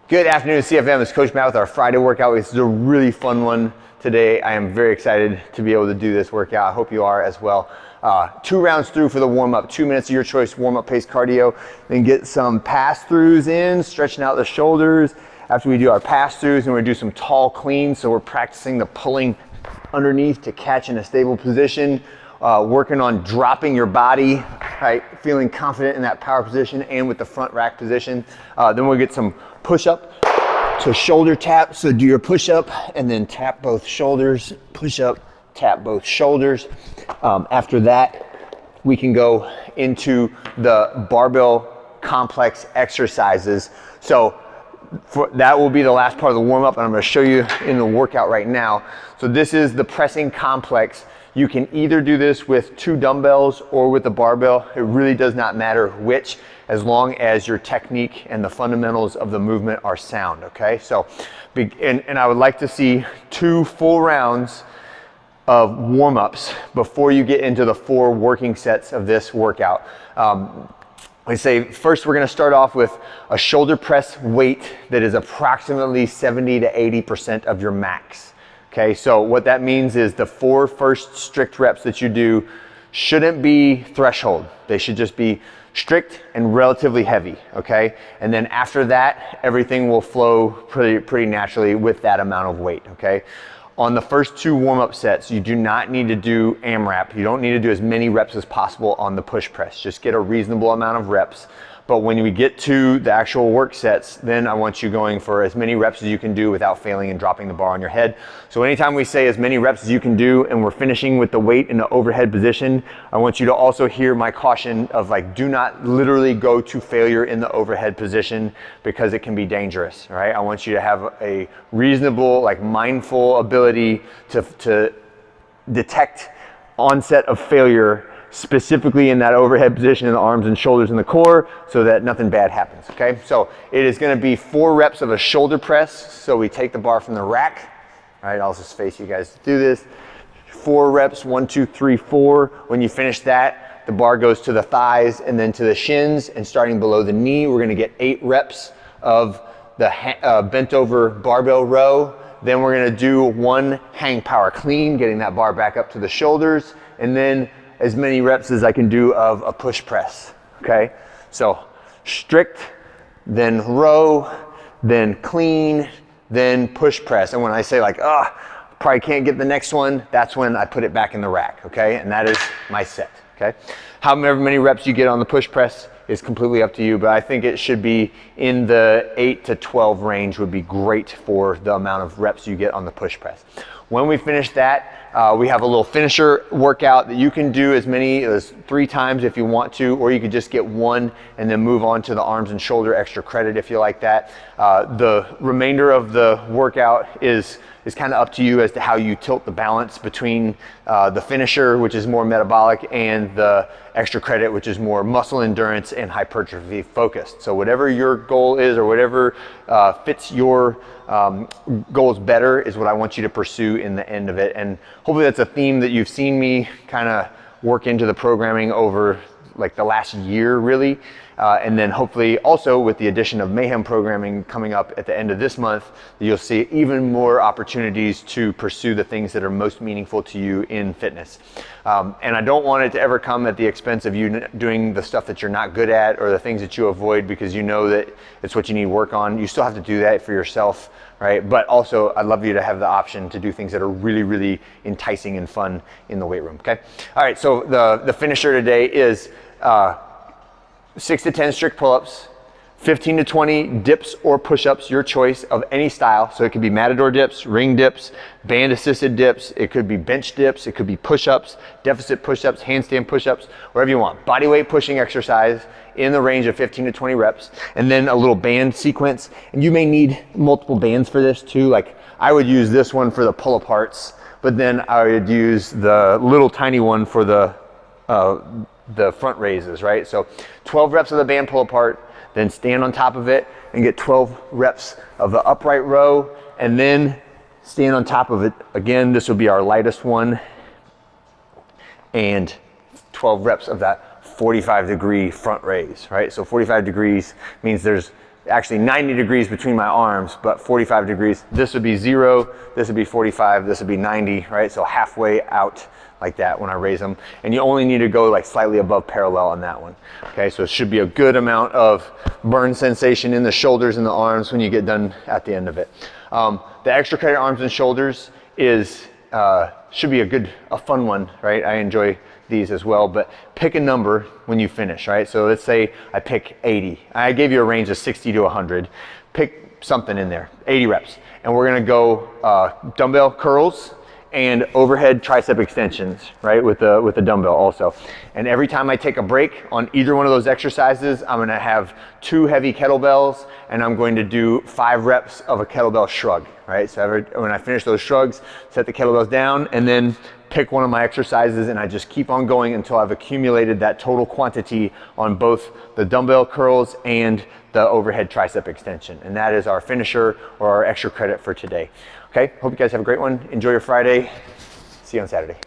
Good afternoon, CFM. It's Coach Matt with our Friday workout. This is a really fun one today. I am very excited to be able to do this workout. I hope you are as well. 2 rounds through for the warm-up, 2 minutes of your choice, warm-up pace cardio. Then get some pass-throughs in, stretching out the shoulders. After we do our pass-throughs, and we're gonna do some tall cleans, so we're practicing the pulling underneath to catch in a stable position. Working on dropping your body, right? Feeling confident in that power position and with the front rack position. Then we'll get some push-up to shoulder tap. So do your push-up and then tap both shoulders, push-up, tap both shoulders. After that, we can go into the barbell complex exercises. So that will be the last part of the warm-up, and I'm gonna show you in the workout right now. So this is the pressing complex. You can either do this with 2 dumbbells or with a barbell. It really does not matter which, as long as your technique and the fundamentals of the movement are sound, okay? So, and I would like to see 2 full rounds of warm-ups before you get into the 4 working sets of this workout. I say first we're gonna start off with a shoulder press weight that is approximately 70 to 80% of your max. Okay, so what that means is the 4 first strict reps that you do shouldn't be threshold. They should just be strict and relatively heavy, okay? And then after that, everything will flow pretty naturally with that amount of weight, okay? On the first 2 warm-up sets, you do not need to do AMRAP. You don't need to do as many reps as possible on the push press. Just get a reasonable amount of reps. But when we get to the actual work sets, then I want you going for as many reps as you can do without failing and dropping the bar on your head. So anytime we say as many reps as you can do and we're finishing with the weight in the overhead position, I want you to also hear my caution of like, do not literally go to failure in the overhead position because it can be dangerous, right? I want you to have a reasonable, like mindful ability to detect onset of failure specifically in that overhead position in the arms and shoulders and the core so that nothing bad happens, okay? So it is gonna be 4 reps of a shoulder press. So we take the bar from the rack, all right? I'll just face you guys to do this. 4 reps, 1, 2, 3, 4. When you finish that, the bar goes to the thighs and then to the shins, and starting below the knee, we're gonna get 8 reps of the bent over barbell row. Then we're gonna do 1 hang power clean, getting that bar back up to the shoulders, and then as many reps as I can do of a push press, okay? So strict, then row, then clean, then push press. And when I say like, probably can't get the next one, that's when I put it back in the rack, okay? And that is my set, okay? However many reps you get on the push press is completely up to you, but I think it should be in the 8 to 12 range would be great for the amount of reps you get on the push press. When we finish that, we have a little finisher workout that you can do as many as 3 times if you want to, or you could just get 1 and then move on to the arms and shoulder extra credit if you like that. The remainder of the workout is kind of up to you as to how you tilt the balance between the finisher, which is more metabolic, and the extra credit, which is more muscle endurance and hypertrophy focused. So whatever your goal is or whatever fits your goals better is what I want you to pursue in the end of it. And hopefully that's a theme that you've seen me kind of work into the programming over like the last year really. And then hopefully also with the addition of Mayhem programming coming up at the end of this month, you'll see even more opportunities to pursue the things that are most meaningful to you in fitness. And I don't want it to ever come at the expense of you doing the stuff that you're not good at or the things that you avoid because you know that it's what you need to work on. You still have to do that for yourself, right? But also I'd love you to have the option to do things that are really, really enticing and fun in the weight room, okay? All right, so the finisher today is 6 to 10 strict pull-ups, 15 to 20 dips or push-ups, your choice of any style. So it could be Matador dips, ring dips, band assisted dips, it could be bench dips, it could be push-ups, deficit push-ups, handstand push-ups, wherever you want. Body weight pushing exercise in the range of 15 to 20 reps, and then a little band sequence. And you may need multiple bands for this too. Like I would use this one for the pull-aparts, but then I would use the little tiny one for the front raises, right? So 12 reps of the band pull apart, then stand on top of it and get 12 reps of the upright row, and then stand on top of it. Again, this will be our lightest one, and 12 reps of that 45-degree front raise, right? So 45 degrees means there's actually 90 degrees between my arms, but 45 degrees. This would be 0, this would be 45, this would be 90, right? So halfway out like that when I raise them. And you only need to go like slightly above parallel on that one. Okay, so it should be a good amount of burn sensation in the shoulders and the arms when you get done at the end of it. The extra credit arms and shoulders should be a fun one, right? I enjoy these as well, but pick a number when you finish, right? So let's say I pick 80. I gave you a range of 60 to 100. Pick something in there, 80 reps. And we're gonna go dumbbell curls and overhead tricep extensions, right? With the dumbbell also. And every time I take a break on either one of those exercises, I'm gonna have 2 heavy kettlebells and I'm going to do 5 reps of a kettlebell shrug, right? So when I finish those shrugs, set the kettlebells down and then pick one of my exercises and I just keep on going until I've accumulated that total quantity on both the dumbbell curls and the overhead tricep extension. And that is our finisher or our extra credit for today. Okay, hope you guys have a great one. Enjoy your Friday. See you on Saturday.